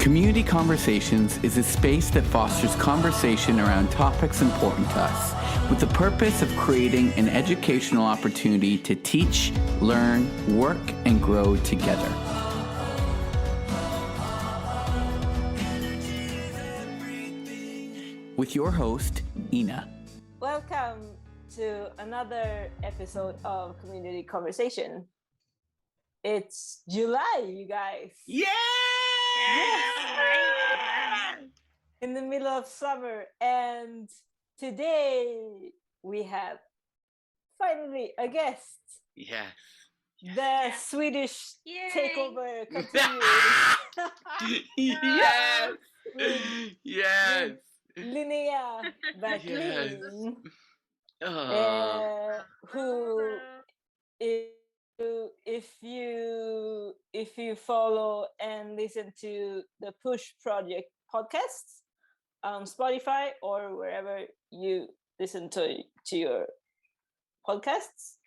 Community Conversations is a space that fosters conversation around topics important to us, with the purpose of creating an educational opportunity to teach, learn, work, and grow together. With your host, Ina. Welcome to another episode of Community Conversation. It's July, you guys. Yeah! Yes! In the middle of summer, and today we have finally a guest. Yes. The Swedish takeover continues. Yes! With Yes! Linnea Bertlin, who if you follow and listen to the Push Project podcasts on Spotify or wherever you listen to your podcasts,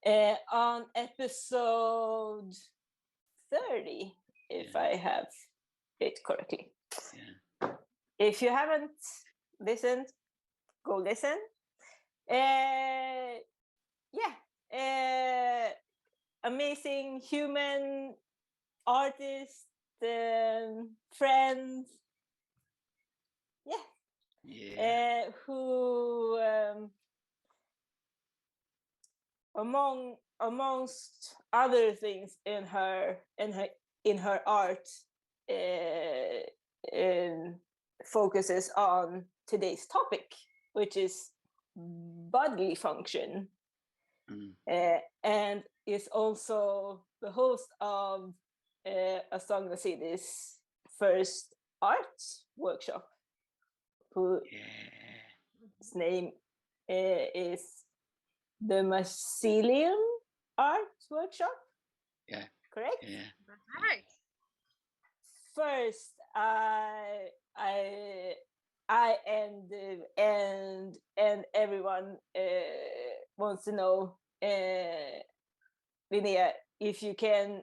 on episode 30, if I have it correctly. Yeah. If you haven't listened, go listen. Amazing human artist, friend. Who amongst other things in her art focuses on today's topic, which is bodily function, and is also the host of Song the City's first art workshop, whose name is the Mycelium Art Workshop. Yeah. Correct? Yeah. That's right. First, I and everyone wants to know, Linnea, if you can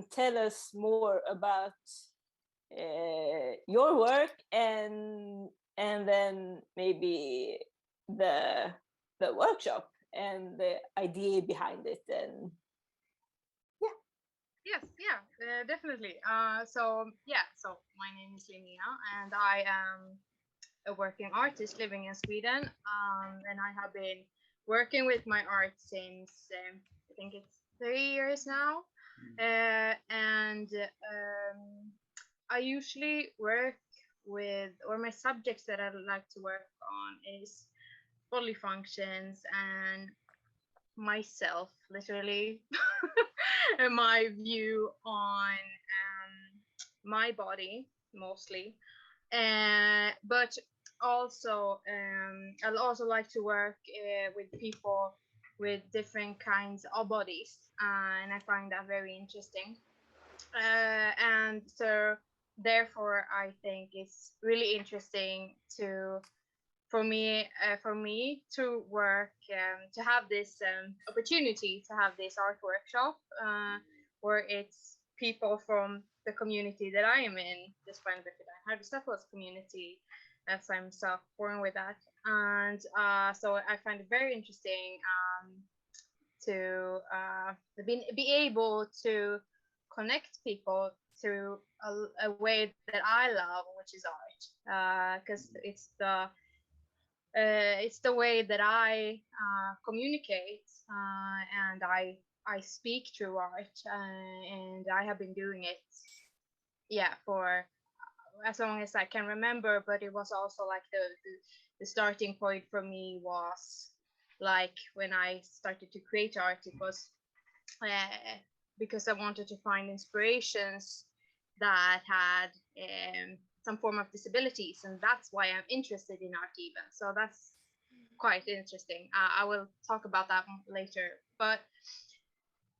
tell us more about your work and then maybe the workshop and the idea behind it, and definitely. So my name is Linnea, and I am a working artist living in Sweden. And I have been working with my art since I think it's 3 years now. I usually work with, or my subjects that I like to work on is bodily functions and myself, literally, and my view on my body mostly, but also I'll also like to work with people with different kinds of bodies, and I find that very interesting, and so therefore I think it's really interesting for me to work, to have this opportunity to have this art workshop, where it's people from the community that I am in, the Stockholm community, as I'm self-born with that, and so I find it very interesting to be able to connect people through a way that I love, which is art, because it's the way that I communicate, and I speak through art, and I have been doing it, for as long as I can remember. But it was also like the starting point for me was like when I started to create art. It was because I wanted to find inspirations that had some form of disabilities, and that's why I'm interested in art even. So that's quite interesting. I will talk about that later. But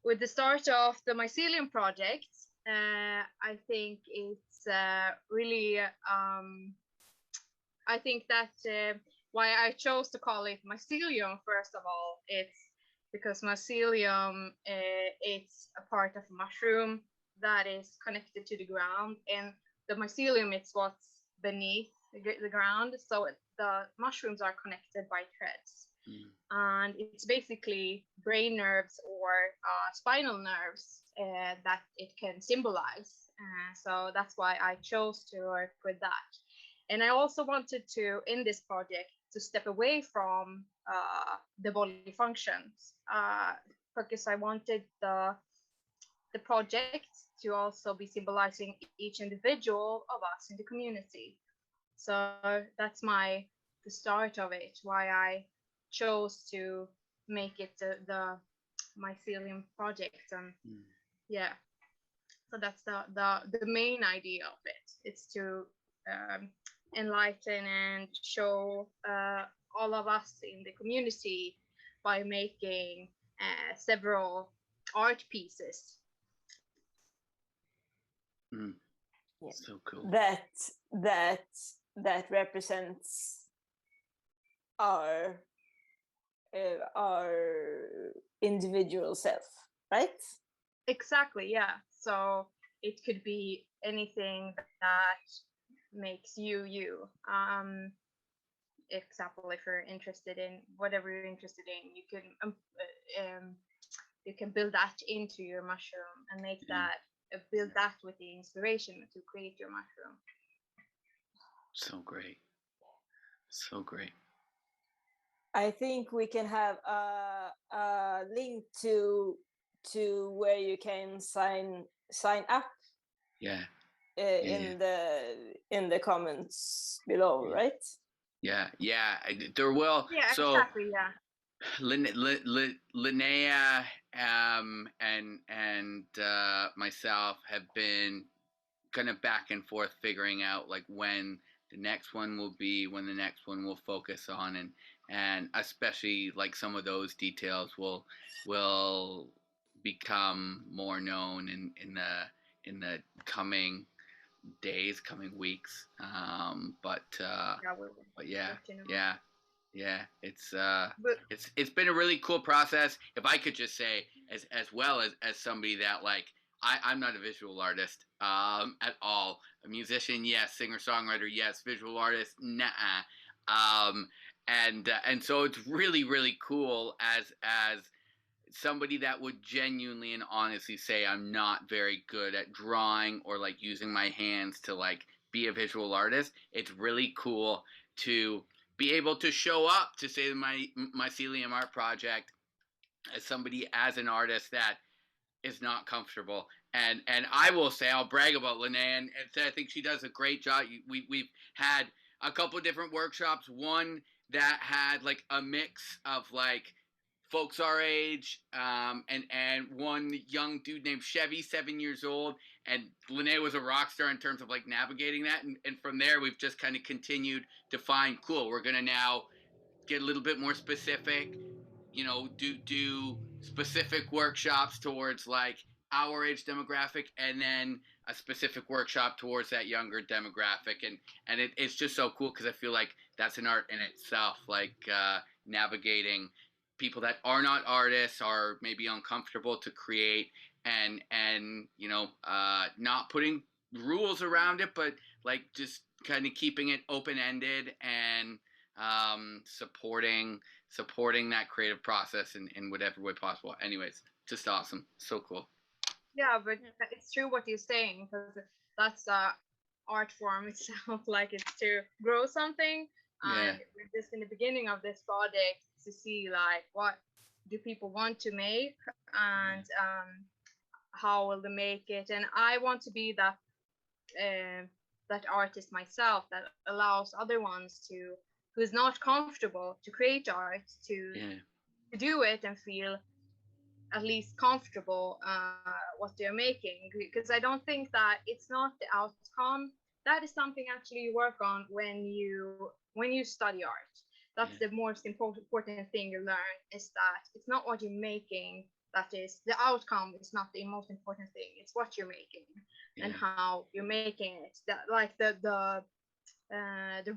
with the start of the Mycelium project, I think it's really, I think that why I chose to call it mycelium, first of all, it's because mycelium, it's a part of a mushroom that is connected to the ground, and the mycelium is what's beneath the ground. So the mushrooms are connected by threads. And it's basically brain nerves or spinal nerves that it can symbolize. So that's why I chose to work with that. And I also wanted to, in this project, to step away from the bodily functions, because I wanted the project to also be symbolizing each individual of us in the community. So that's the start of it, why I chose to make it the mycelium project. And yeah, so that's the main idea of it. It's to enlighten and show all of us in the community by making several art pieces. Yeah. So cool. That represents our individual self, right? Exactly, yeah. So it could be anything that makes you you. Example, if you're interested in whatever you're interested in, you can build that into your mushroom and make that build that with the inspiration to create your mushroom. So great. So great. I think we can have a link to where you can sign up. Yeah. In the comments below, right? Yeah. There will. Yeah, so, exactly. Yeah. Linnea and myself have been kind of back and forth figuring out like when the next one will be, when the next one will focus on, and especially like some of those details will become more known in the coming days, coming weeks. But yeah, it's been a really cool process. If I could just say, as well as somebody that like I'm not a visual artist at all. A musician, yes. Singer songwriter, yes. Visual artist, nah. And so it's really really cool as somebody that would genuinely and honestly say I'm not very good at drawing or like using my hands to like be a visual artist. It's really cool to be able to show up to say my mycelium art project as somebody, as an artist that is not comfortable. And I will say, I'll brag about Linnea, and I think she does a great job. We've had a couple of different workshops. One that had like a mix of like folks our age, and one young dude named Chevy, 7 years old, and Linnea was a rock star in terms of like navigating that, and from there we've just kind of continued to find, cool, we're gonna now get a little bit more specific, you know, do specific workshops towards like our age demographic, and then a specific workshop towards that younger demographic, and it's just so cool because I feel like that's an art in itself, like navigating people that are not artists, are maybe uncomfortable to create, and you know, not putting rules around it, but like just kind of keeping it open-ended and supporting that creative process in whatever way possible. Anyways, just awesome. So cool. Yeah, but it's true what you're saying, because that's art form itself. Like, it's to grow something, and we're just in the beginning of this project to see like what do people want to make, and how will they make it. And I want to be that that artist myself that allows other ones to, who is not comfortable to create art, to do it and feel at least comfortable what they're making. Because I don't think that it's not the outcome. That is something actually you work on when you study art. That's the most important thing you learn, is that it's not what you're making that is the outcome. Is not the most important thing. It's what you're making and how you're making it. That, like the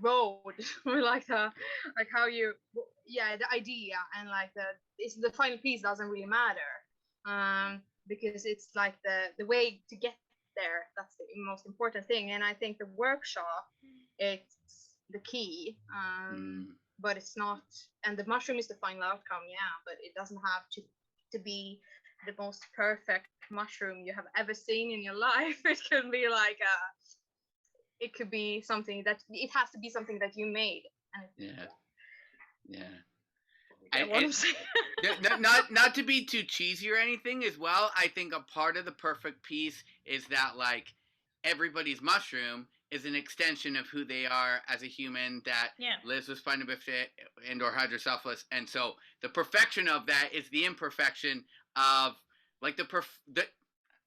road or like how you, the idea, and like the final piece doesn't really matter. because it's like the way to get there. That's the most important thing. And I think the workshop, it's the key. But it's not, and the mushroom is the final outcome, yeah, but it doesn't have to be the most perfect mushroom you have ever seen in your life. It can be like it could be something that it has to be something that you made. And not to be too cheesy or anything as well, I think a part of the perfect piece is that like everybody's mushroom is an extension of who they are as a human that lives with spina bifida and or hydrocephalus, and so the perfection of that is the imperfection of like the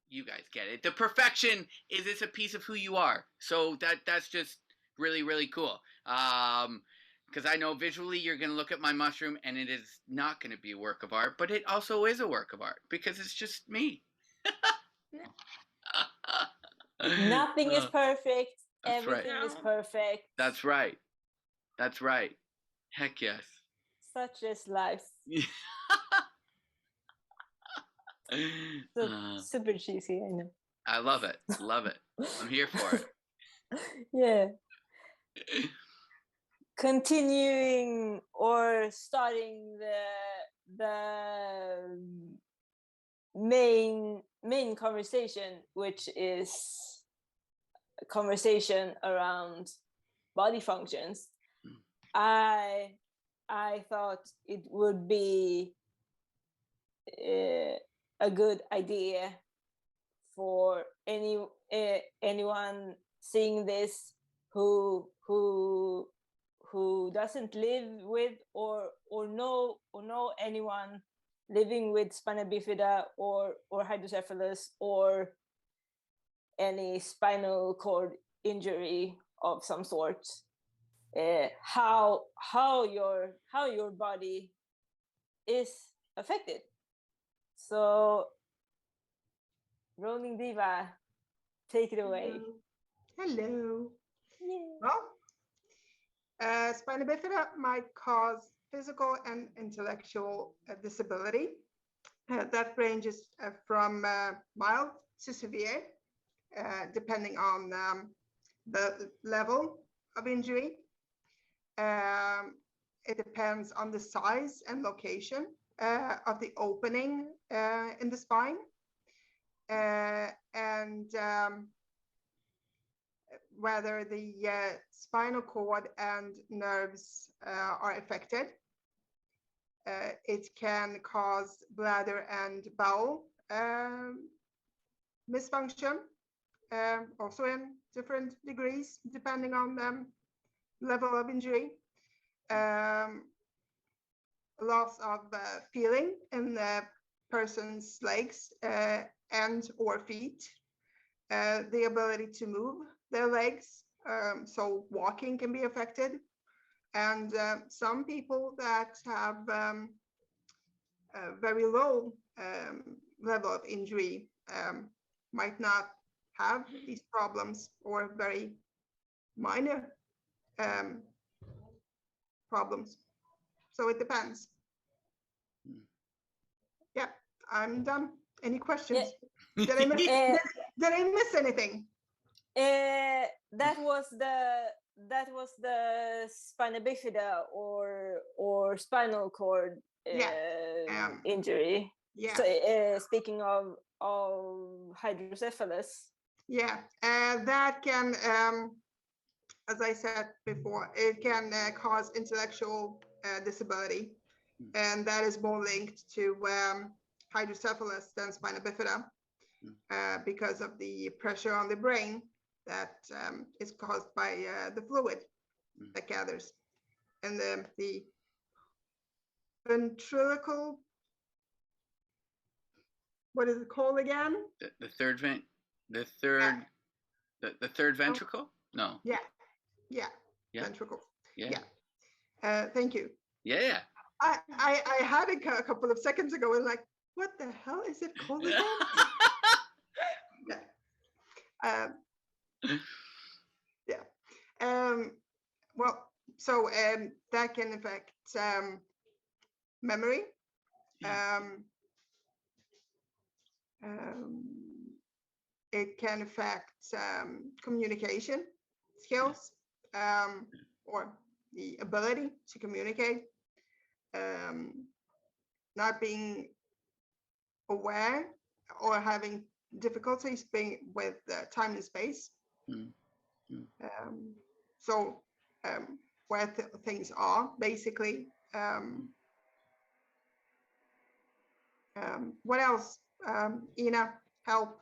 you guys get it. The perfection is it's a piece of who you are. So that's just really, really cool. Because I know visually you're going to look at my mushroom and it is not going to be a work of art, but it also is a work of art because it's just me. Nothing is perfect. Everything right. is perfect. That's right. That's right. Heck yes. Such is life. Super cheesy, I know. I love it. Love it. I'm here for it. Yeah. Continuing or starting the main conversation, which is a conversation around body functions. I thought it would be a good idea for anyone seeing this who doesn't live with or know anyone living with spina bifida or hydrocephalus or any spinal cord injury of some sort, how your body is affected. So Rolling Diva, take it away. Hello. Well, spina bifida might cause physical and intellectual disability. That ranges from mild to severe, depending on the level of injury. It depends on the size and location of the opening in the spine, and whether the spinal cord and nerves are affected. It can cause bladder and bowel misfunction, also in different degrees, depending on the level of injury. Loss of feeling in the person's legs and or feet, the ability to move their legs, so walking can be affected. And some people that have a very low level of injury might not have these problems or very minor problems. So it depends. Yeah, I'm done. Any questions? Yeah. Did I miss anything? That was the spina bifida or spinal cord injury. Yeah. So speaking of hydrocephalus. Yeah, that can, as I said before, it can cause intellectual disability, and that is more linked to hydrocephalus than spina bifida because of the pressure on the brain that is caused by the fluid that gathers. And the ventricle, what is it called again? The third ventricle? No. Yeah. Ventricle. Yeah. Thank you. Yeah. I had it a couple of seconds ago and like, what the hell is it called again? Well, so that can affect memory, It can affect communication skills, or the ability to communicate, not being aware or having difficulties being with time and space. So where things are, basically. What else? Ina, help.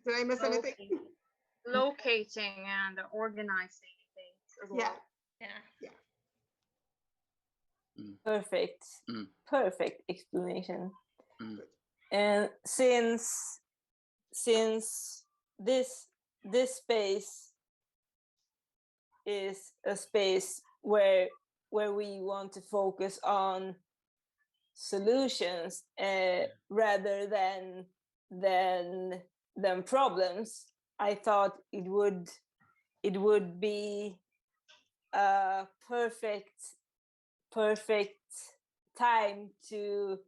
Did I miss anything? Locating and organizing things as well. Yeah. Perfect. Perfect explanation. Mm. And since this space is a space where we want to focus on solutions rather than problems, I thought it would be a perfect time to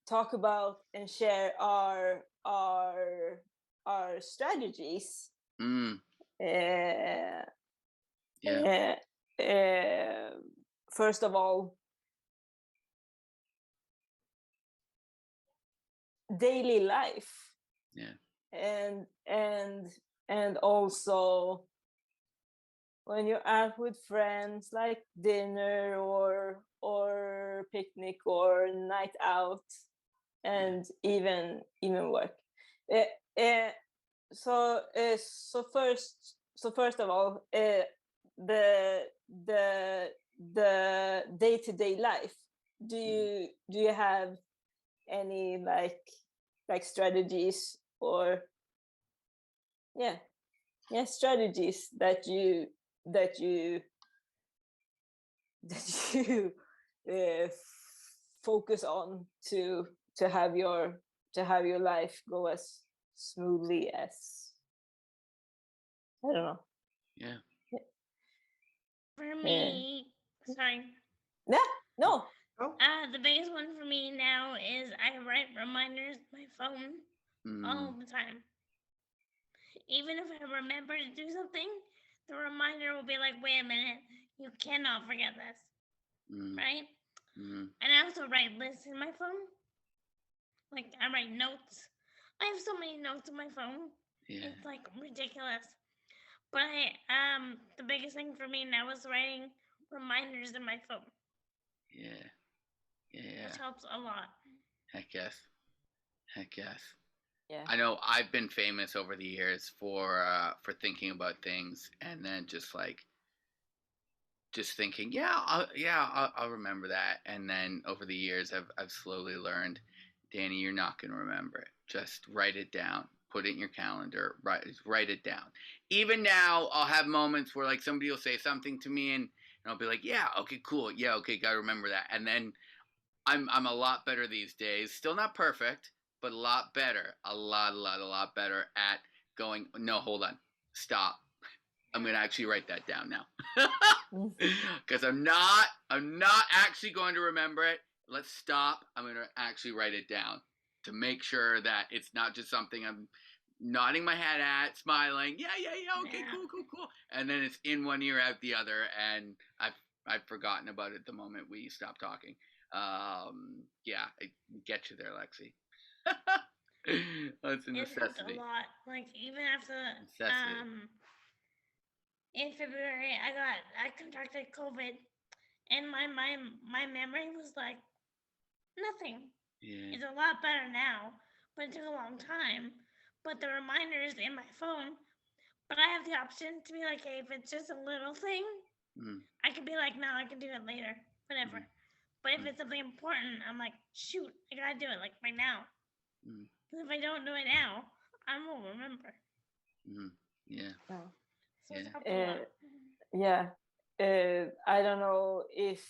talk about and share our strategies. First of all, daily life, and also when you're out with friends, like dinner or picnic or night out, and even work. So first of all, the day-to-day life. Do you have any like strategies or strategies that you focus on to have your life go as smoothly as, I don't know. For me, sorry. Yeah, no. The biggest one for me now is I write reminders on my phone all the time. Even if I remember to do something, the reminder will be like, wait a minute, you cannot forget this. Right? And I also write lists in my phone. Like, I write notes. I have so many notes on my phone. It's like ridiculous. But the biggest thing for me now is writing reminders in my phone. Which helps a lot. Heck yes. Yeah. I know I've been famous over the years for thinking about things and then just thinking, I'll remember that. And then over the years, I've slowly learned, Danny, you're not going to remember it. Just write it down. Put it in your calendar. Write it down. Even now, I'll have moments where like somebody will say something to me, and I'll be like, yeah, okay, cool, yeah, okay, gotta remember that. And then I'm a lot better these days. Still not perfect, but a lot better. A lot better at going, no, hold on, stop. I'm gonna actually write that down now. Because I'm not actually going to remember it. Let's stop. I'm going to actually write it down to make sure that it's not just something I'm nodding my head at, smiling. Yeah, okay, cool. And then it's in one ear, out the other, and I've forgotten about it the moment we stop talking. I get you there, Lexi. That's a necessity. It's a lot. Like, even after in February, I contracted COVID, and my memory was like nothing. It's a lot better now, but it took a long time. But the reminders in my phone, but I have the option to be like, hey, if it's just a little thing, I can be like, no, I can do it later, whatever. But if it's something important, I'm like, shoot, I gotta do it like right now. Because if I don't do it now, I won't remember. So it's helped a lot. I don't know if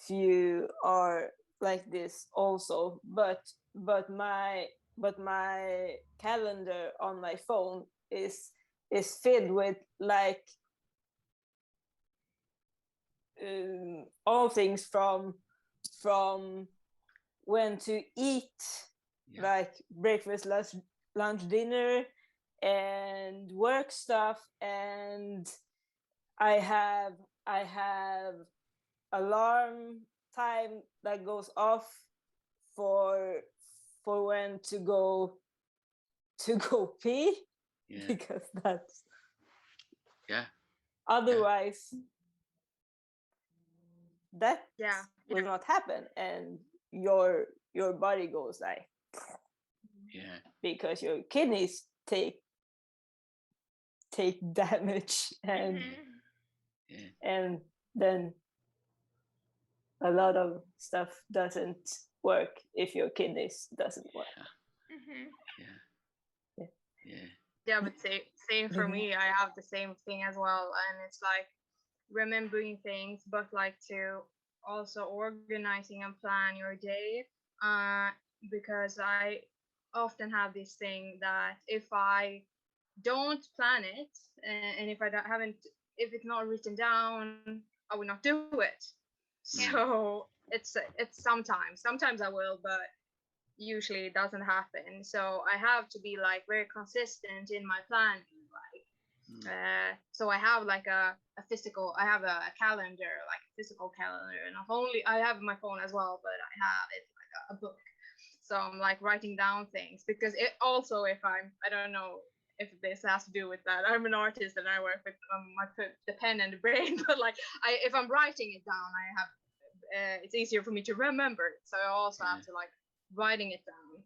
you are like this also, but my calendar on my phone is filled with like all things from from when to eat, like breakfast, lunch, dinner, and work stuff. And I have alarm time that goes off for when to go pee, because that's otherwise that will not happen, and your body goes like because your kidneys take damage, and and then a lot of stuff doesn't work if your kidneys doesn't work. Yeah, but same for me. I have the same thing as well, and it's like remembering things, but like to also organizing and plan your day. Because I often have this thing that if I don't plan it, and if I haven't, if it's not written down, I will not do it. So it's sometimes I will, but usually it doesn't happen. So I have to be like very consistent in my planning. Like, so I have like a physical. I have a calendar, like a physical calendar, and not only I have my phone as well, but I have it like a book. So I'm like writing down things, because it also, if I don't know if this has to do with that. I'm an artist and I work with the pen and the brain, but like if I'm writing it down, I have it's easier for me to remember it. So I also have to like writing it down.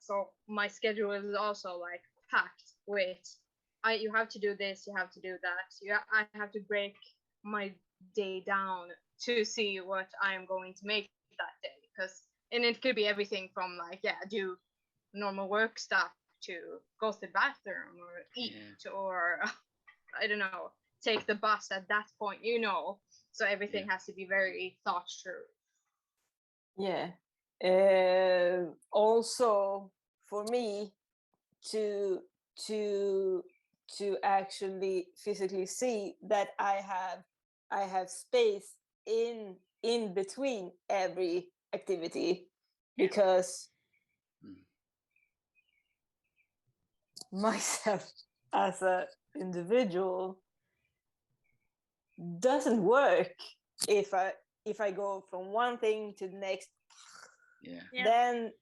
So my schedule is also like packed with you have to do this, you have to do that. I have to break my day down to see what I am going to make that day, and it could be everything from like do normal work stuff to go to the bathroom or eat or I don't know, take the bus at that point, so everything has to be very thought through. Also for me to actually physically see that I have space in between every activity, because myself as an individual doesn't work if I go from one thing to the next. Then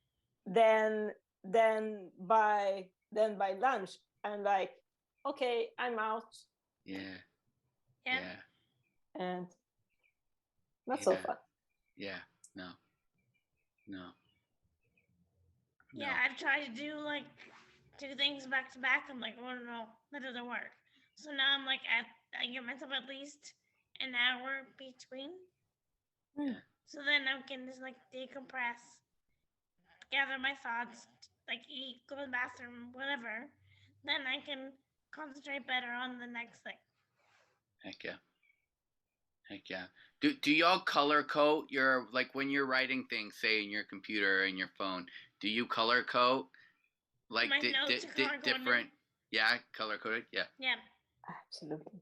by lunch I'm like, okay, I'm out. And not so fun. Yeah, I've tried to do like 2 things back to back. I'm like, oh no, that doesn't work. So now I'm like, I give myself at least an hour between. So then I can just like decompress, gather my thoughts, like eat, go to the bathroom, whatever. Then I can concentrate better on the next thing. Heck yeah. Do y'all color code your, like when you're writing things, say in your computer and your phone, do you color code? Like different, color coded? Yeah. Absolutely.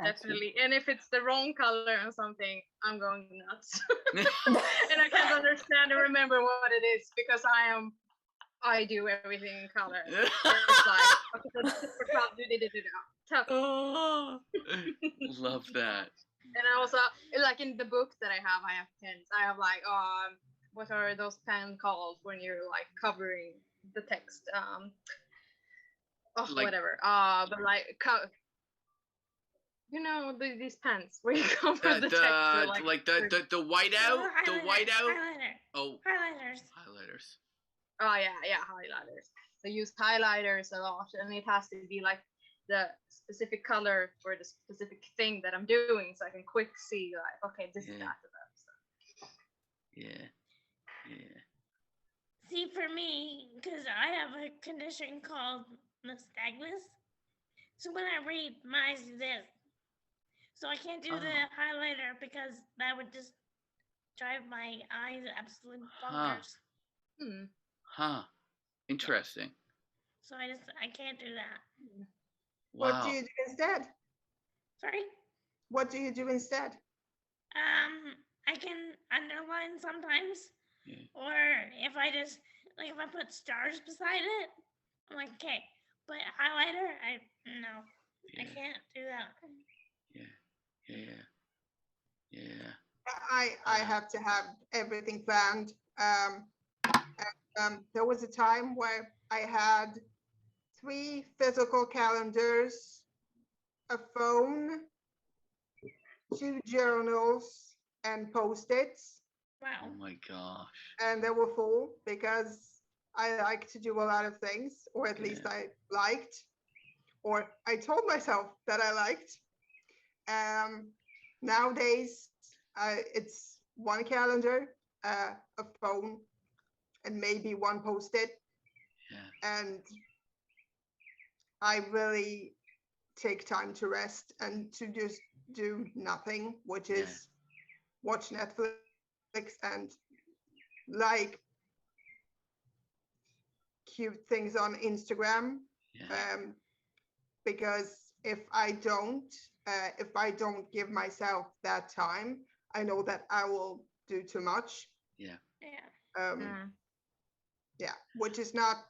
Definitely. And if it's the wrong color or something, I'm going nuts. And I can't understand and remember what it is, because I do everything in color. It's like, Love that. And I also, like in the book that I have pens. I have like, what are those pens called when you're like covering the text? Whatever. But like, these pens where you cover the text. Like the whiteout, the whiteout. Highlighters. Oh yeah, highlighters. I use highlighters a lot, and it has to be like the specific color for the specific thing that I'm doing, so I can quick see like, okay, this is that. See, for me, because I have a condition called nystagmus, so when I read, my eyes do this. So I can't do the highlighter because that would just drive my eyes absolutely bonkers. Interesting. So I can't do that. Wow. What do you do instead? Sorry? What do you do instead? I can underline sometimes. Yeah. Or if I just, like, if I put stars beside it, I'm like, okay. But highlighter, no, I can't do that. Yeah. I have to have everything planned. There was a time where I had 3 physical calendars, a phone, 2 journals, and Post-its. Wow. Oh my gosh. And they were full because I like to do a lot of things, or at least I liked, or I told myself that I liked. Nowadays, it's 1 calendar, a phone, and maybe 1 Post-it. Yeah. And I really take time to rest and to just do nothing, which is watch Netflix and like cute things on Instagram. Because if I don't give myself that time, I know that I will do too much. Yeah. Yeah, which is not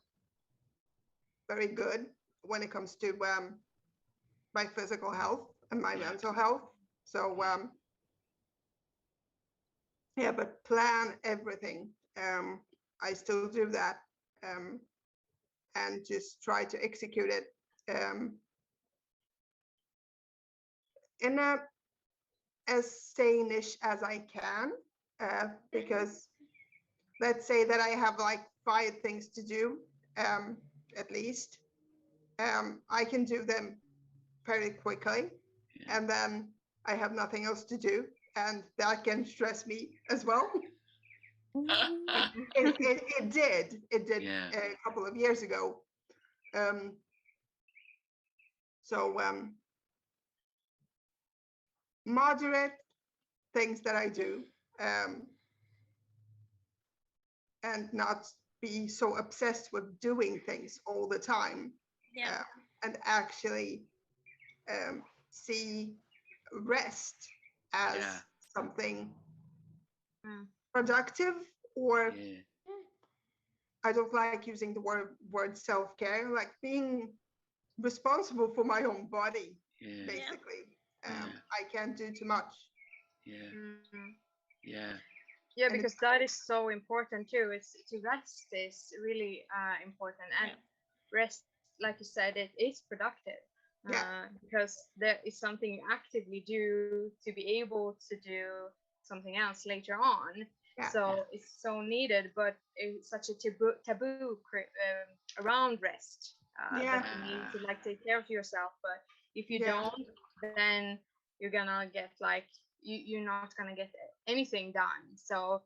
very good when it comes to my physical health and my mental health. So yeah, but plan everything. I still do that, and just try to execute it in a as sane-ish as I can, because let's say that I have like 5 things to do, at least. I can do them very quickly, and then I have nothing else to do, and that can stress me as well. It did a couple of years ago. So moderate things that I do, and not be so obsessed with doing things all the time. Yeah. And actually see rest as something productive, or I don't like using the word self-care, like being responsible for my own body, basically. I can't do too much. Yeah, because that is so important too. It's to rest is really important, and rest, like you said, it is productive. Because there is something you actively do to be able to do something else later on. So it's so needed, but it's such a taboo around rest, that you need to like take care of yourself. But if you don't, then you're gonna get like you're not gonna get anything done. So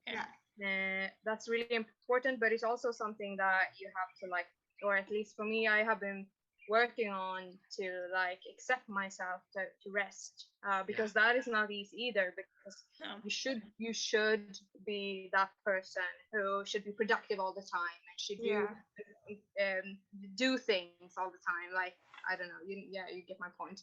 that's really important, but it's also something that you have to like, or at least for me, I have been working on to like accept myself to rest, because that is not easy either, because you should be that person who should be productive all the time and should do things all the time, like I don't know, you get my point.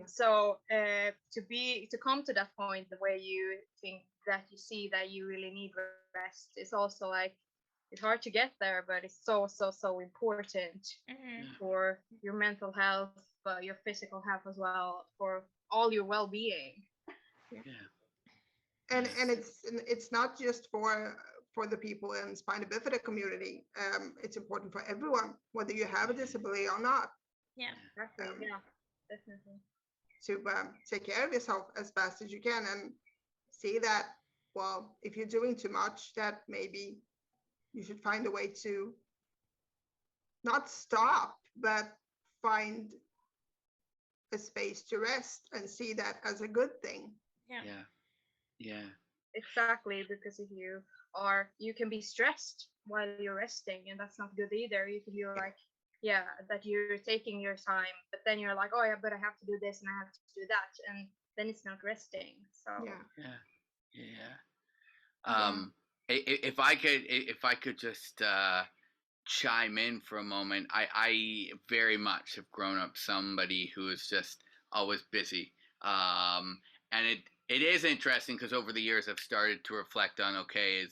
So to come to that point where you think that you see that you really need rest, is also like it's hard to get there, but it's so important for your mental health, but your physical health as well, for all your well-being. And it's not just for the people in spina bifida community. It's important for everyone, whether you have a disability or not. Definitely. To take care of yourself as fast as you can, and see that, well, if you're doing too much, that maybe you should find a way to not stop, but find a space to rest and see that as a good thing. Exactly, because if you can be stressed while you're resting, and that's not good either. You can be like, that you're taking your time, but then you're like, oh yeah, but I have to do this and I have to do that, and then it's not resting. So if I could just chime in for a moment, I very much have grown up somebody who is just always busy, and it is interesting because over the years I've started to reflect on, okay,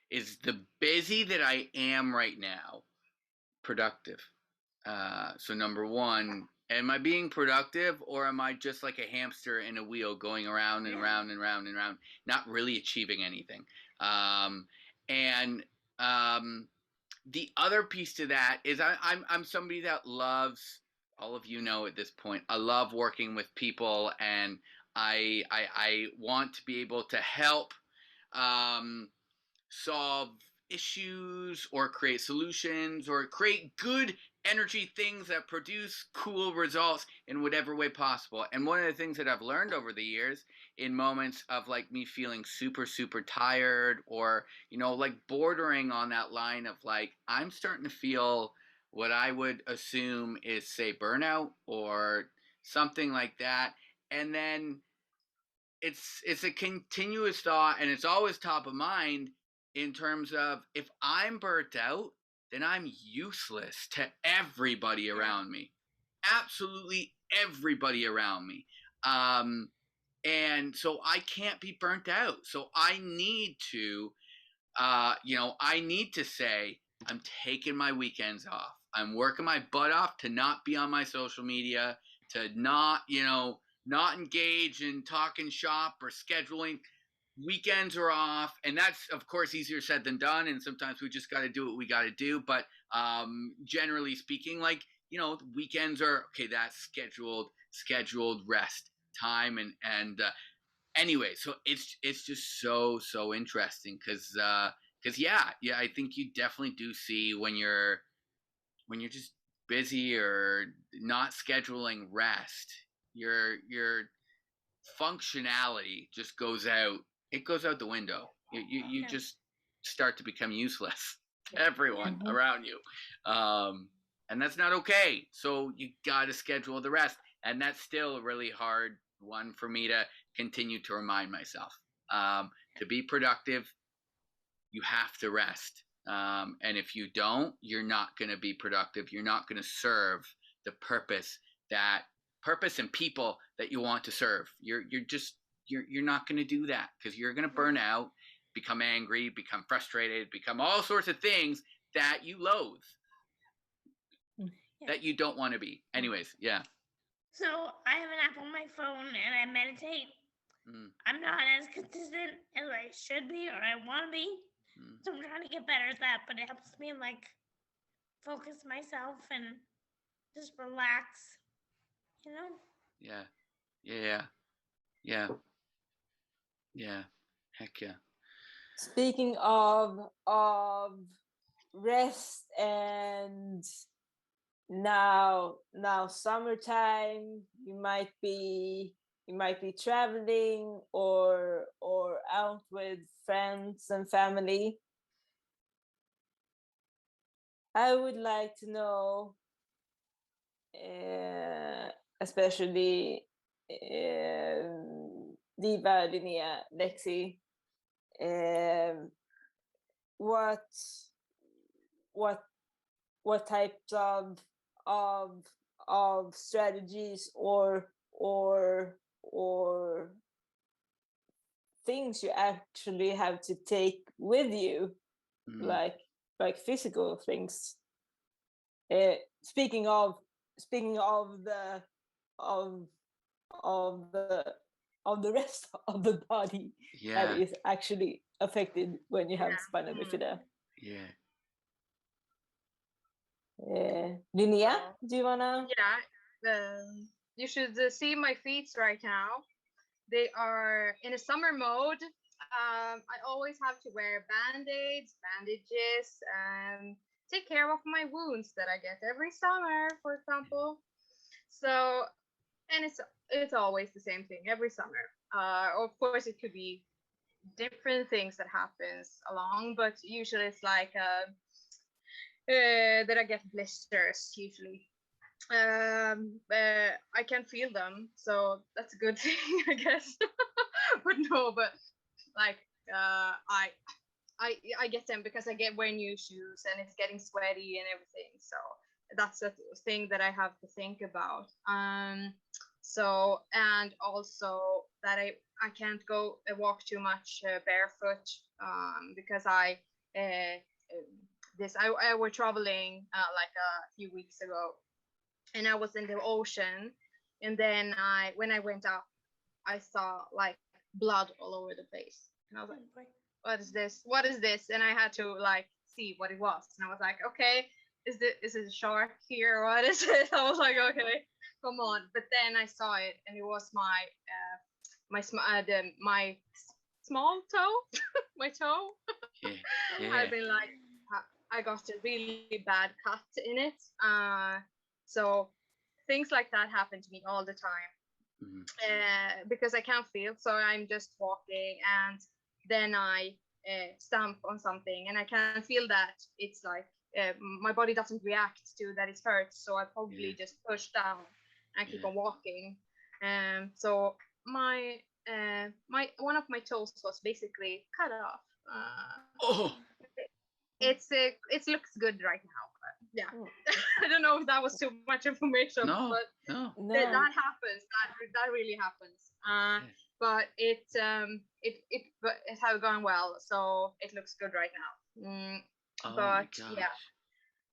is the busy that I am right now productive? So number one, am I being productive, or am I just like a hamster in a wheel going around and around and around and around, not really achieving anything? And the other piece to that is I'm somebody that loves, all of you know at this point, I love working with people, and I want to be able to help solve issues or create solutions or create good energy things that produce cool results in whatever way possible. And one of the things that I've learned over the years, in moments of like me feeling super tired, or like bordering on that line of like I'm starting to feel what I would assume is, say, burnout or something like that, and then it's a continuous thought, and it's always top of mind in terms of, if I'm burnt out, then I'm useless to everybody around me, absolutely everybody around me. And so I can't be burnt out. So I need to, I need to say, I'm taking my weekends off. I'm working my butt off to not be on my social media, to not, not engage in talking shop or scheduling. Weekends are off, and that's of course easier said than done, and sometimes we just got to do what we got to do. But generally speaking, like, weekends are okay, that's scheduled rest time. And anyway, so it's just so interesting because yeah, I think you definitely do see when you're just busy or not scheduling rest, your functionality just goes out. It goes out the window. You just start to become useless to everyone around you, and that's not okay. So you got to schedule the rest, and that's still a really hard one for me to continue to remind myself. To be productive, you have to rest. And if you don't, you're not going to be productive. You're not going to serve the purpose and people that you want to serve. You're not going to do that, because you're going to burn out, become angry, become frustrated, become all sorts of things that you loathe, that you don't want to be. Anyways, yeah. So I have an app on my phone and I meditate. I'm not as consistent as I should be or I want to be. So I'm trying to get better at that, but it helps me like focus myself and just relax, Yeah. Heck yeah. Speaking of rest, and now summertime, you might be traveling or out with friends and family. I would like to know, especially Diva, Linnea, Lexi, what types of strategies or things you actually have to take with you, like physical things. Speaking of the rest of the body that is actually affected when you have spinal bifida. Linnea, do you wanna? You should see my feet right now. They are in a summer mode. I always have to wear bandages, take care of my wounds that I get every summer, for example. So, and it's always the same thing every summer. Of course, it could be different things that happens along, but usually it's like that I get blisters usually. I can feel them, so that's a good thing, I guess. But no, but like I get them because I wear new shoes and it's getting sweaty and everything. So that's a thing that I have to think about. So, and also that I can't go walk too much barefoot because I were traveling like a few weeks ago, and I was in the ocean, and then when I went up, I saw like blood all over the place, and I was like, what is this? What is this? And I had to like see what it was, and I was like, okay, is it a shark here? What is it? I was like, okay, come on. But then I saw it, and it was my small toe, my toe. I've been like, I got a really bad cut in it. So things like that happen to me all the time. Because I can't feel, so I'm just walking, and then I stamp on something, and I can feel that it's like my body doesn't react to that it hurts, so I probably just push down and keep on walking. So my one of my toes was basically cut off. It looks good right now, but yeah. I don't know if that was too much information, but that happens. That really happens. But it has gone well, so it looks good right now. But yeah,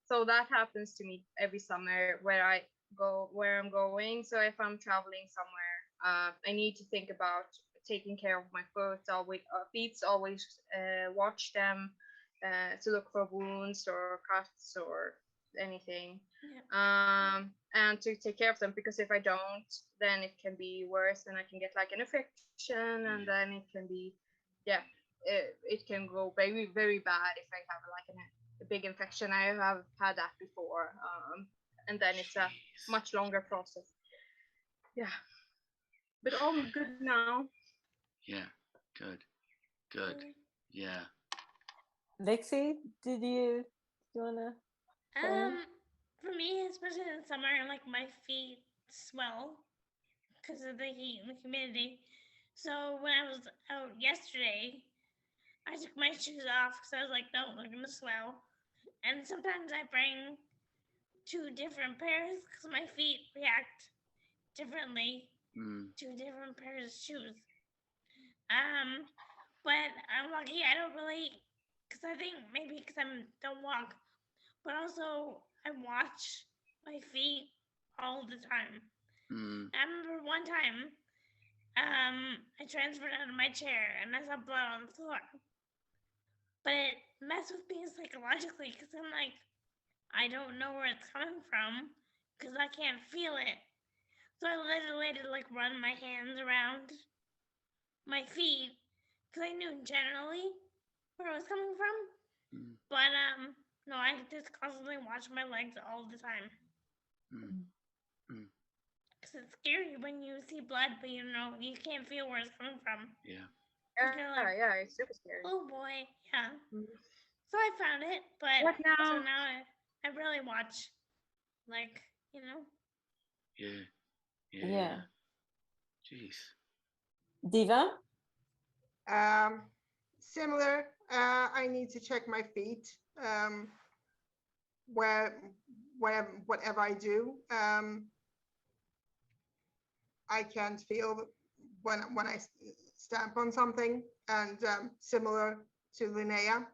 so that happens to me every summer where I'm going. So if I'm traveling somewhere, I need to think about taking care of my feet. Always watch them to look for wounds or cuts or anything, and to take care of them, because if I don't, then it can be worse, and I can get like an infection, and then it can be it can go very, very bad if I have like a big infection. I have had that before, and then it's a much longer process. But all good now. Good. Yeah. Lexi, did you wanna? For me, especially in summer, like my feet swell because of the heat and the humidity. So when I was out yesterday, I took my shoes off because I was like, no, they're gonna swell. And sometimes I bring 2 different pairs because my feet react differently to different pairs of shoes. But I'm lucky I don't really, because I think maybe because I don't walk, but also I watch my feet all the time. I remember one time, I transferred out of my chair and I saw blood on the floor. But it messed with me psychologically because I'm like, I don't know where it's coming from because I can't feel it. So I literally had to like run my hands around my feet because I knew generally where it was coming from. But no, I just constantly watch my legs all the time. Because it's scary when you see blood, but you can't feel where it's coming from. Yeah, it's super scary. Oh boy, yeah. So I found it, but what now? So now I really watch, like, Yeah. Jeez. Diva? Similar. I need to check my feet. Whatever I do, I can't feel when I stamp on something. And similar to Linnea,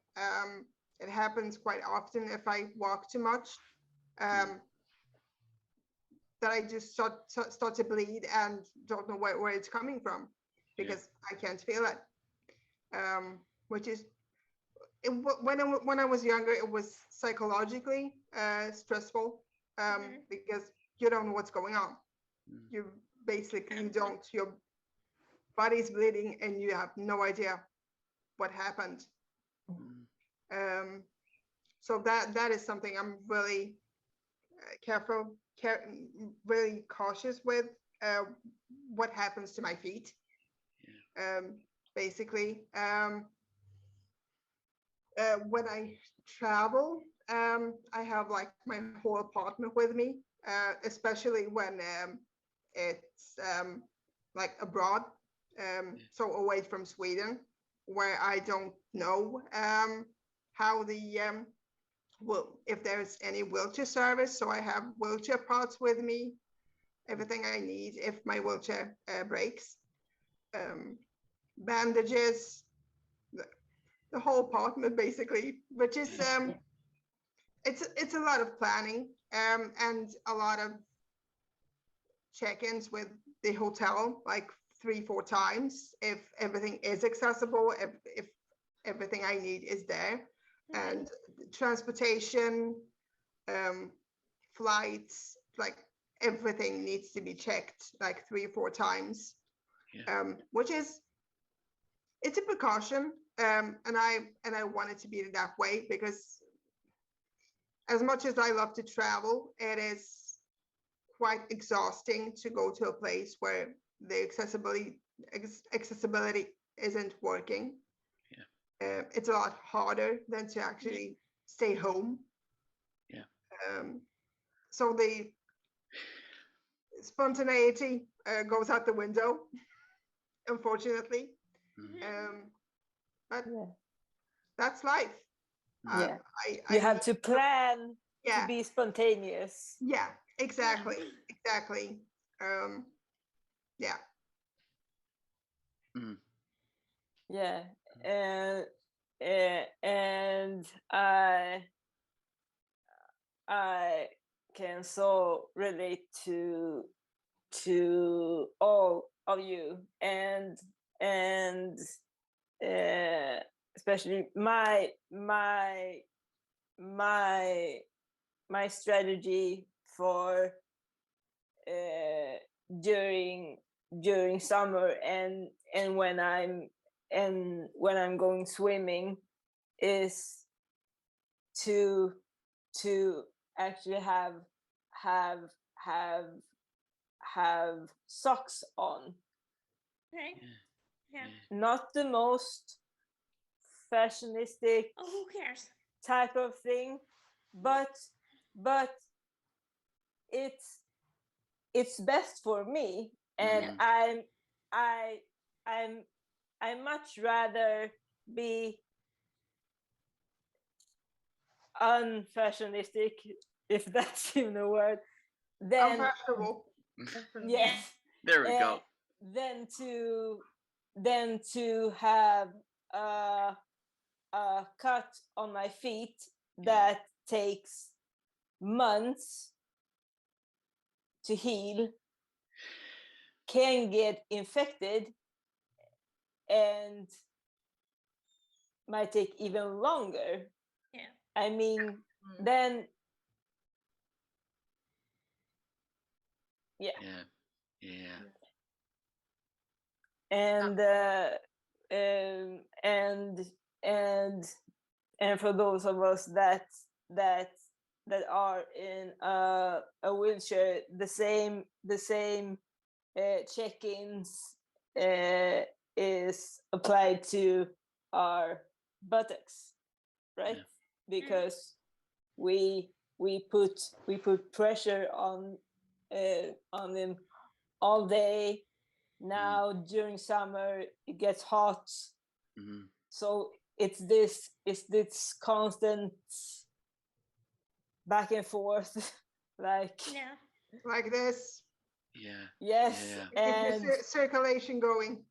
it happens quite often if I walk too much, that I just start to bleed and don't know where it's coming from because I can't feel it. Which is, when I was younger, it was psychologically stressful because you don't know what's going on. You basically don't. Your body's bleeding and you have no idea what happened. So that is something I'm really really cautious with. What happens to my feet? Basically, when I travel, I have like my whole apartment with me, especially when it's like abroad, so away from Sweden, where I don't know how the if there's any wheelchair service. So I have wheelchair parts with me, everything I need if my wheelchair breaks. bandages, the whole apartment basically, which is it's a lot of planning and a lot of check-ins with the hotel, like 3-4 times if everything is accessible, if everything I need is there, and transportation, flights, like everything needs to be checked like 3 or 4 times, which is, it's a precaution, and I want it to be that way, because as much as I love to travel, it is quite exhausting to go to a place where the accessibility isn't working. It's a lot harder than to actually stay home. So the spontaneity goes out the window, unfortunately. But that's life. You have to plan to be spontaneous. Yeah, exactly. Yeah. Yeah, and I can so relate to all of you, and especially my strategy for during summer and when I'm going swimming is to actually have socks on. Right. Yeah. Not the most fashionistic who cares type of thing, but it's best for me, and I much rather be unfashionistic, if that's even a word, than unfashionable. Yes. There we go. Than to have a cut on my feet that takes months to heal, can get infected, and might take even longer. I mean, then and for those of us that are in a wheelchair, the same check-ins is applied to our buttocks, right? Because we put pressure on them all day. Now during summer it gets hot, so it's this constant back and forth, like this. Yes, and circulation going.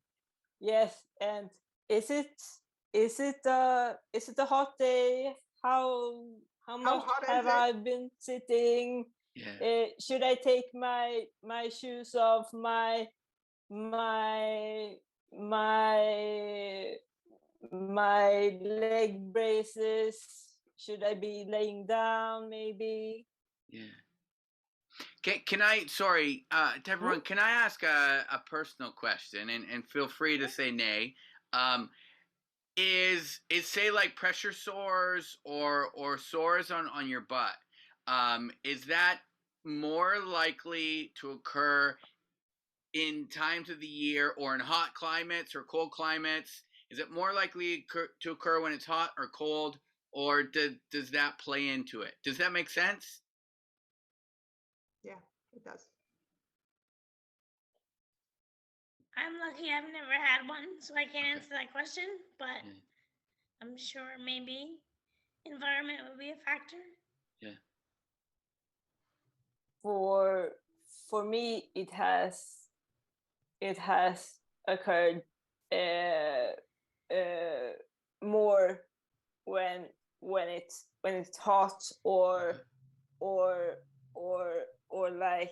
Yes, and is it a hot day? How much have I been sitting? Should I take my shoes off? My leg braces? Should I be laying down? Maybe. Can I, sorry, to everyone, can I ask a personal question, and feel free to say nay. Is say like pressure sores or sores on your butt, is that more likely to occur in times of the year or in hot climates or cold climates? Is it more likely to occur when it's hot or cold, or does that play into it? Does that make sense? Yeah, it does. I'm lucky I've never had one, so I can't answer that question, but I'm sure maybe environment would be a factor. For me, it has occurred more when it's hot or like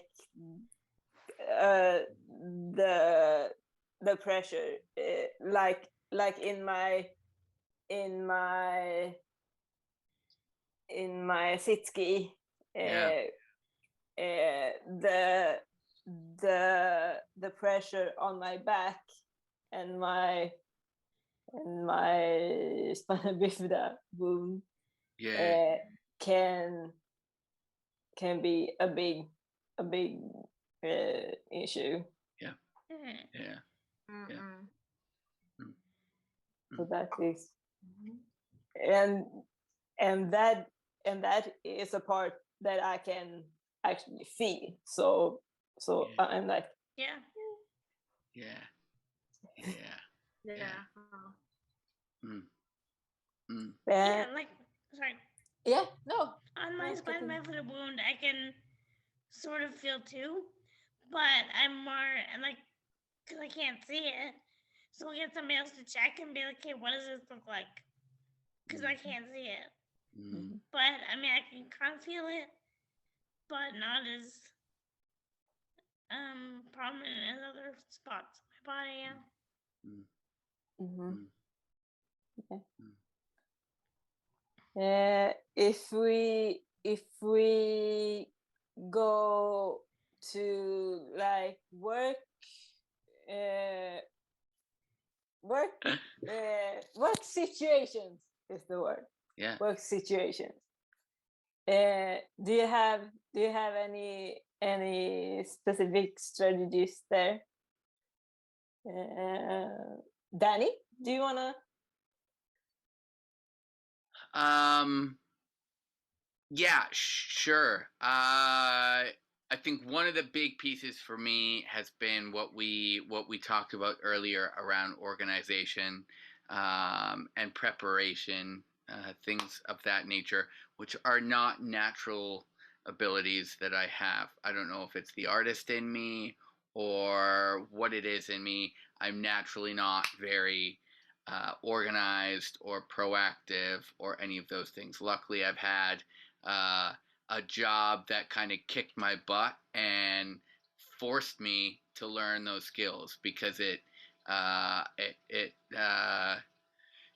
the pressure like in my sit ski the pressure on my back and my spina bifida wound can be a big issue. Yeah. So that is, and that is a part that I can actually feel. So I'm like, yeah. Yeah, like, sorry. Yeah, no. On my spine bifida wound, I can sort of feel too, but I'm more like, because I can't see it, so I'll get somebody else to check and be like, "Okay, what does this look like?" Because I can't see it. But I mean, I can kind of feel it, but not as prominent as other spots of my body. If we go to like work situations is the word. Work situations. Do you have any specific strategies there? Danny, do you wanna? Yeah, sure. I think one of the big pieces for me has been what we talked about earlier around organization and preparation, things of that nature, which are not natural abilities that I have. I don't know if it's the artist in me or what it is in me. I'm naturally not very organized or proactive or any of those things. Luckily, I've had a job that kind of kicked my butt and forced me to learn those skills because it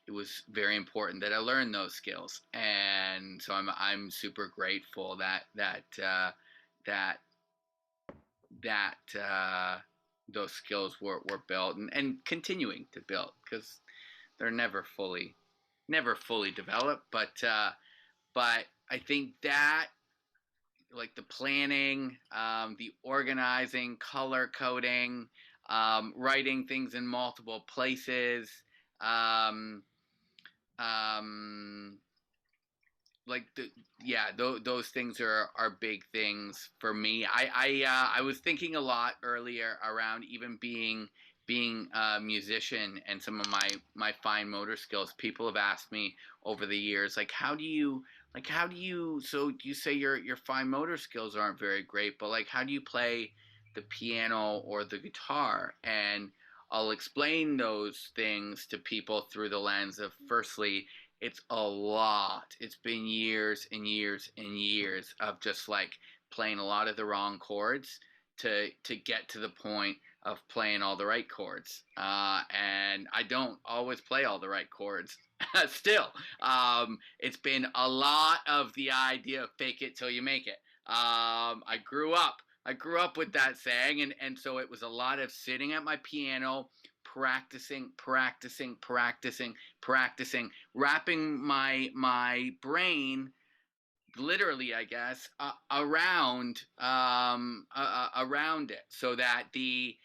was very important that I learned those skills, and so I'm super grateful that those skills were built and continuing to build, because they're never fully developed, but I think that, like, the planning, the organizing, color coding, writing things in multiple places, like those things are big things for me. I was thinking a lot earlier around even being a musician and some of my fine motor skills. People have asked me over the years, like, how do you so you say your fine motor skills aren't very great, but like, how do you play the piano or the guitar? And I'll explain those things to people through the lens of, firstly, it's a lot. It's been years and years and years of just like playing a lot of the wrong chords to get to the point of playing all the right chords. And I don't always play all the right chords still. It's been a lot of the idea of fake it till you make it. I grew up with that saying, and so it was a lot of sitting at my piano, practicing, wrapping my brain, literally, I guess, around it, so that the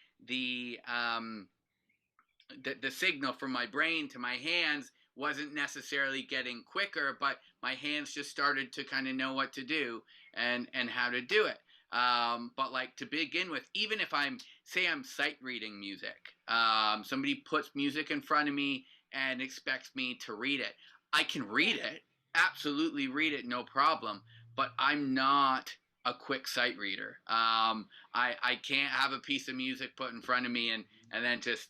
signal from my brain to my hands wasn't necessarily getting quicker, but my hands just started to kind of know what to do and how to do it. But like, to begin with, even if I'm sight reading music, somebody puts music in front of me and expects me to read it. I can read it, absolutely read it, no problem, but I'm not a quick sight reader. I can't have a piece of music put in front of me and then just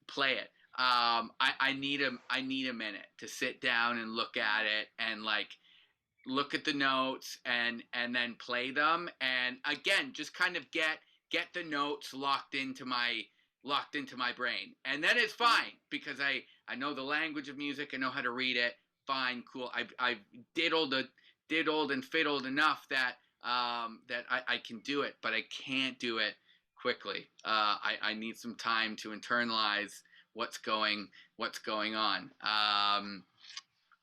play it. I need a minute to sit down and look at it and like look at the notes and then play them, and again just kind of get the notes locked into my brain, and then it's fine because I know the language of music, I know how to read it. Fine, cool. I've diddled and fiddled enough that I can do it, but I can't do it quickly. I need some time to internalize what's going on.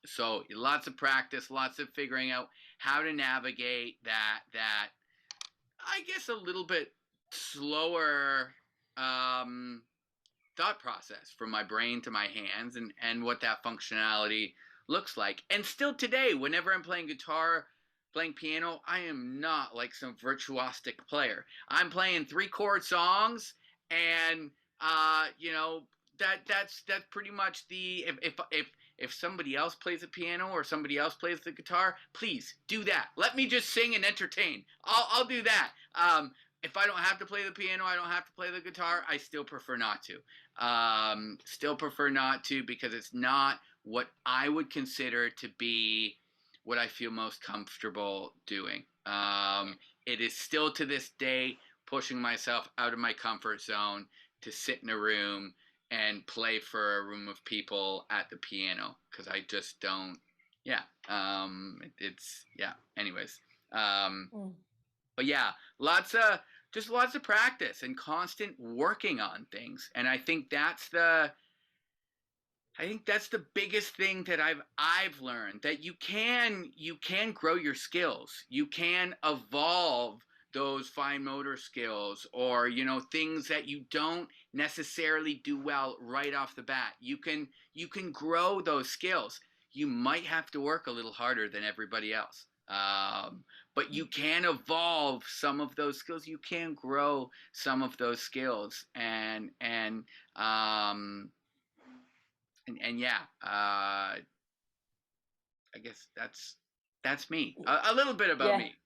So lots of practice, lots of figuring out how to navigate that I guess a little bit slower thought process from my brain to my hands, and what that functionality looks like. And still today, whenever I'm playing guitar, playing piano, I am not like some virtuosic player. I'm playing 3-chord songs, and that's pretty much the if somebody else plays the piano or somebody else plays the guitar, please do that. Let me just sing and entertain. I'll do that. If I don't have to play the piano, I don't have to play the guitar, I still prefer not to. Because it's not what I would consider to be what I feel most comfortable doing. It is still to this day pushing myself out of my comfort zone to sit in a room and play for a room of people at the piano, because I just don't. Anyways. But yeah, lots of practice and constant working on things, and I think that's the biggest thing that I've learned, that you can grow your skills. You can evolve those fine motor skills, or things that you don't necessarily do well right off the bat. You can grow those skills. You might have to work a little harder than everybody else. But you can evolve some of those skills. You can grow some of those skills, and yeah, I guess that's me. A little bit about me.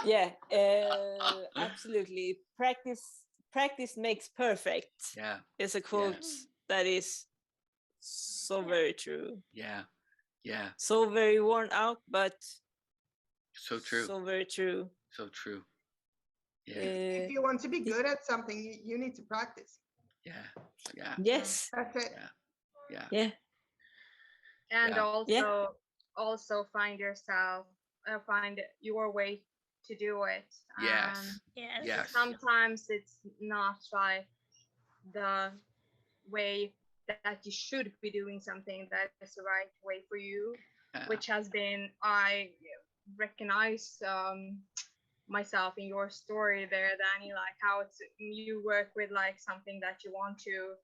Yeah, absolutely. Practice makes perfect. Yeah, it's a quote that is so very true. Yeah. So very worn out, but so true. So very true. So true. Yeah. If you want to be good at something, you need to practice. Yeah. Yes. That's it. Yeah. And also find your way to do it. Yes. Sometimes it's not like the way that you should be doing something that is the right way for you, which has been, I recognize myself in your story there, Danny, like how you work with like something that you want to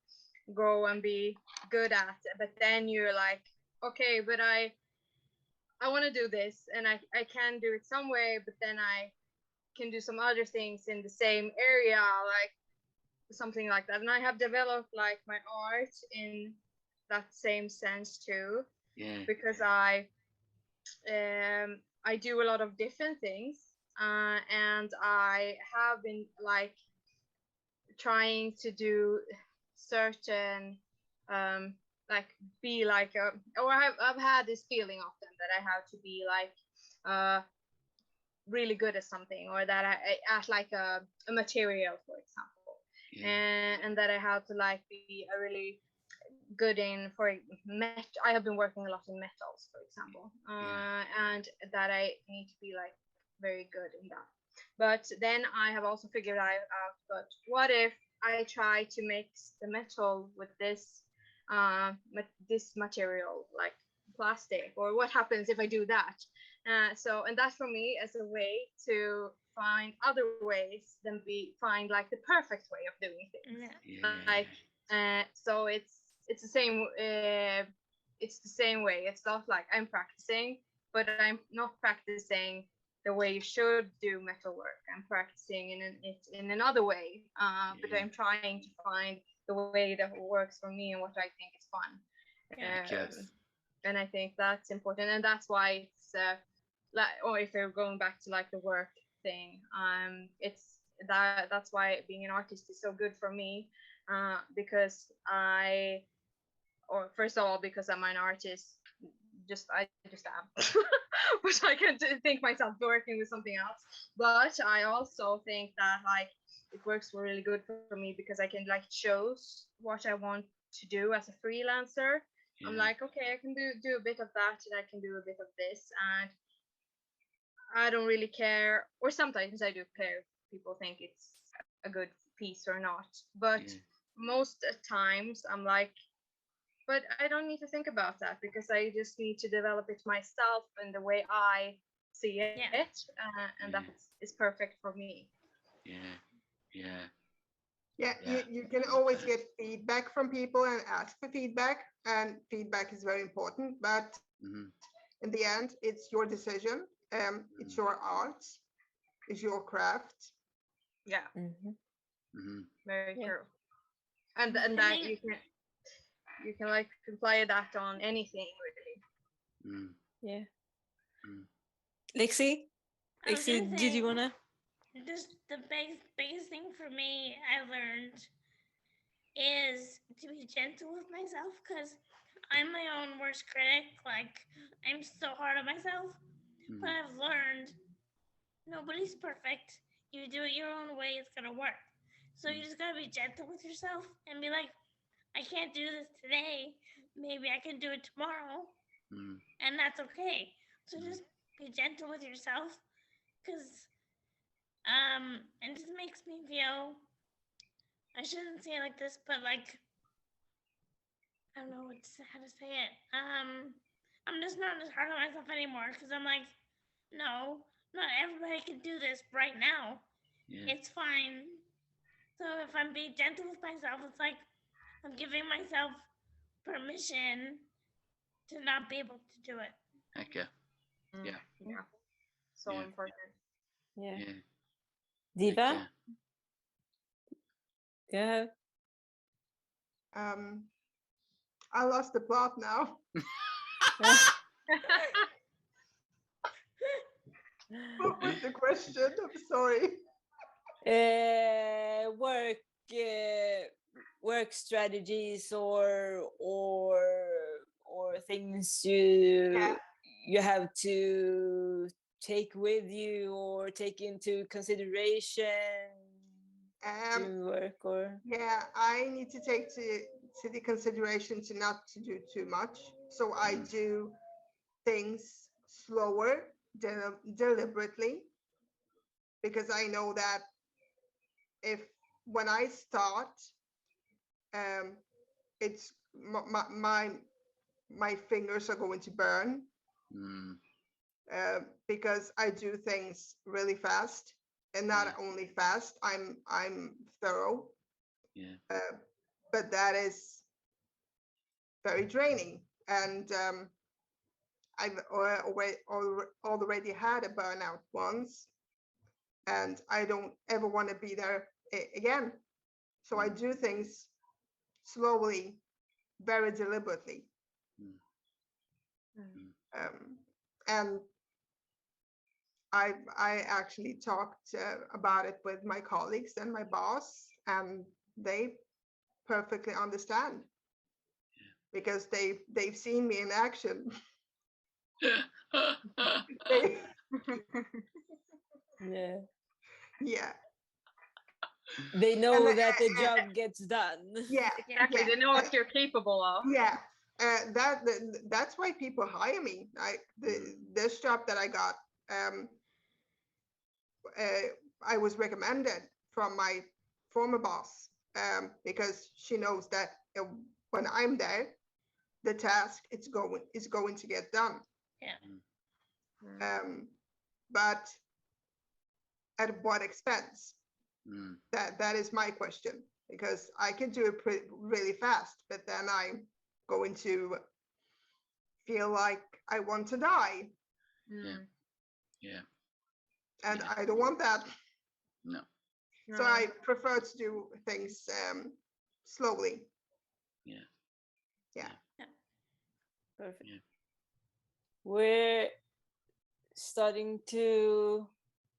go and be good at, but then you're like, okay, but I want to do this, and I can do it some way, but then I can do some other things in the same area, like something like that. And I have developed like my art in that same sense too, because I do a lot of different things, and I have been like trying to do certain like be like I've had this feeling often that I have to be like really good at something, or that I at like a material, for example, and that I have to like be a really good in I have been working a lot in metals, for example, and that I need to be like very good in that. But then I have also figured out, but what if I try to mix the metal with this material like plastic, or what happens if I do that? And that for me is a way to find other ways than find like the perfect way of doing things. Like so it's the same way. It's not like I'm practicing, but I'm not practicing the way you should do metal work. I'm practicing in another way, but I'm trying to find the way that works for me and what I think is fun. And I think that's important, and that's why it's like, or if you're going back to like the work thing, that's why being an artist is so good for me, because first of all, because I'm an artist, I just am, which I can think myself working with something else. But I also think that like it works really good for me because I can like choose what I want to do as a freelancer. Yeah. I'm like, okay, I can do a bit of that, and I can do a bit of this, and I don't really care. Or sometimes I do care if people think it's a good piece or not. But most times I'm like, but I don't need to think about that because I just need to develop it myself and the way I see it, and that is perfect for me. You can always get feedback from people and ask for feedback, and feedback is very important, but in the end it's your decision. It's your art, it's your craft. Very true. And that you can like apply that on anything really. Lexi, did you wanna? Just the biggest thing for me I learned is to be gentle with myself, because I'm my own worst critic. Like, I'm so hard on myself. But I've learned nobody's perfect. You do it your own way, it's gonna work. So you just gotta be gentle with yourself and be like, I can't do this today. Maybe I can do it tomorrow. And that's okay. So just be gentle with yourself, because it just makes me feel, I shouldn't say it like this, but like, I don't know how to say it. I'm just not as hard on myself anymore, because I'm like, no, not everybody can do this right now. It's fine. So if I'm being gentle with myself, it's like I'm giving myself permission to not be able to do it. Okay. Yeah. So important. Yeah. Diva? Yeah. I lost the plot now. What was the question? I'm sorry. Work strategies or things you have to take with you or take into consideration to work, or I need to take to the consideration to not to do too much, so I do things slower, deliberately, because I know that when I start, it's my fingers are going to burn, because I do things really fast, and not only fast, I'm thorough. But that is very draining, and I've already had a burnout once, and I don't ever want to be there again. So I do things slowly, very deliberately. And I actually talked about it with my colleagues and my boss, and they perfectly understand, because they've seen me in action. Yeah. They know that the job gets done. Yeah, exactly. They know what you're capable of. Yeah, that's why people hire me. This job that I got, I was recommended from my former boss, because she knows that when I'm there, the task is going to get done. But at what expense? That is my question, because I can do it really fast, but then I'm going to feel like I want to die. And I don't want that. No. So I prefer to do things slowly. Yeah. Perfect. We're starting to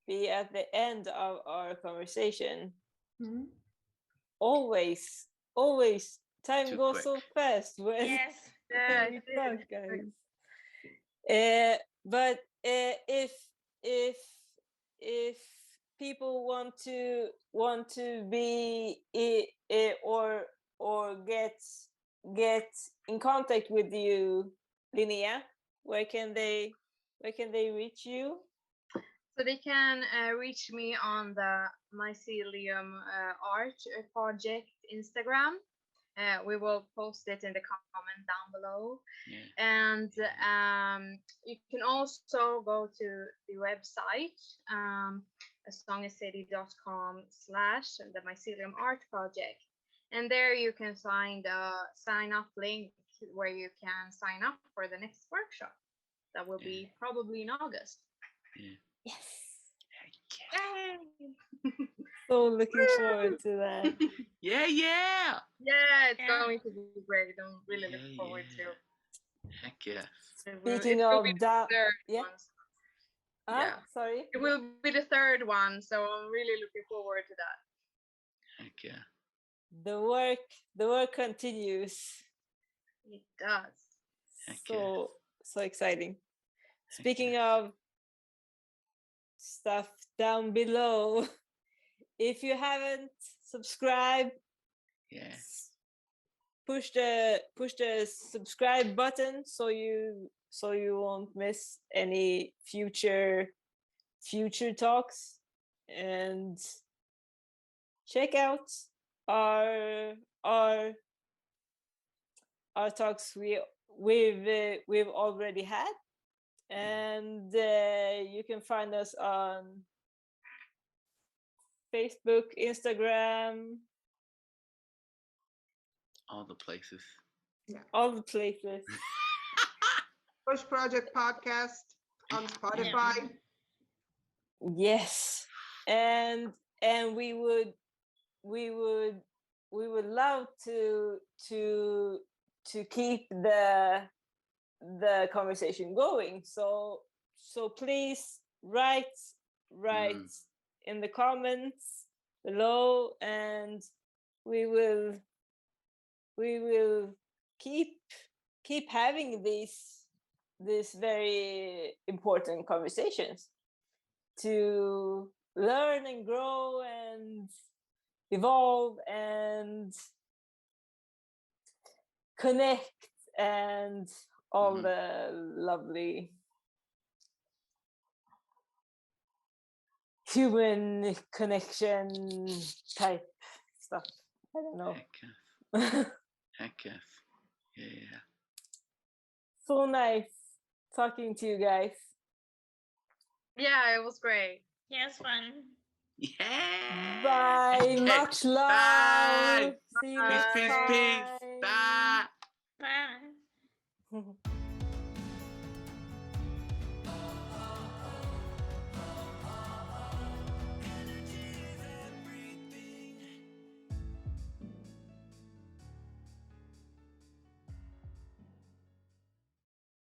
be at the end of our conversation. Mhm. Always time Too goes quick. so fast when Yes. Yeah, we it talk, is. guys. But if people want to be or get in contact with you, Linnea, where can they reach you? So they can reach me on the Mycelium Art Project Instagram. We will post it in the comment down below. Yeah. And you can also go to the website, asongacity.com/ the Mycelium Art Project. And there you can find the sign up link where you can sign up for the next workshop. That will be probably in August. Yeah. Yes. Yay! So looking forward to that. Yeah. Yeah, it's Yeah. going to be great. I'm really looking forward to. Heck yes. Speaking It will of be the that, third yeah. one. Ah, sorry. It will be the third one, so I'm really looking forward to that. Heck yeah. The work continues. It does. Heck So exciting. Heck Speaking yes. of stuff down below, if you haven't subscribed, Yeah. push the subscribe button so you won't miss any future talks, and check out our talks we've already had, and you can find us on Facebook, Instagram, All the places. all the places. Push Project Podcast on Spotify. Yes, and we would love to keep the conversation going. So please write in the comments below, and we will keep having these very important conversations to learn and grow and evolve and connect and all the lovely human connection type stuff. I don't know. Heck yes. Heck yes. Yeah. So nice talking to you guys. Yeah, it was great. Yeah, it's fun. Yeah. Bye. Okay. Much love. Bye. See you Peace, next peace, time. peace. Bye. Bye.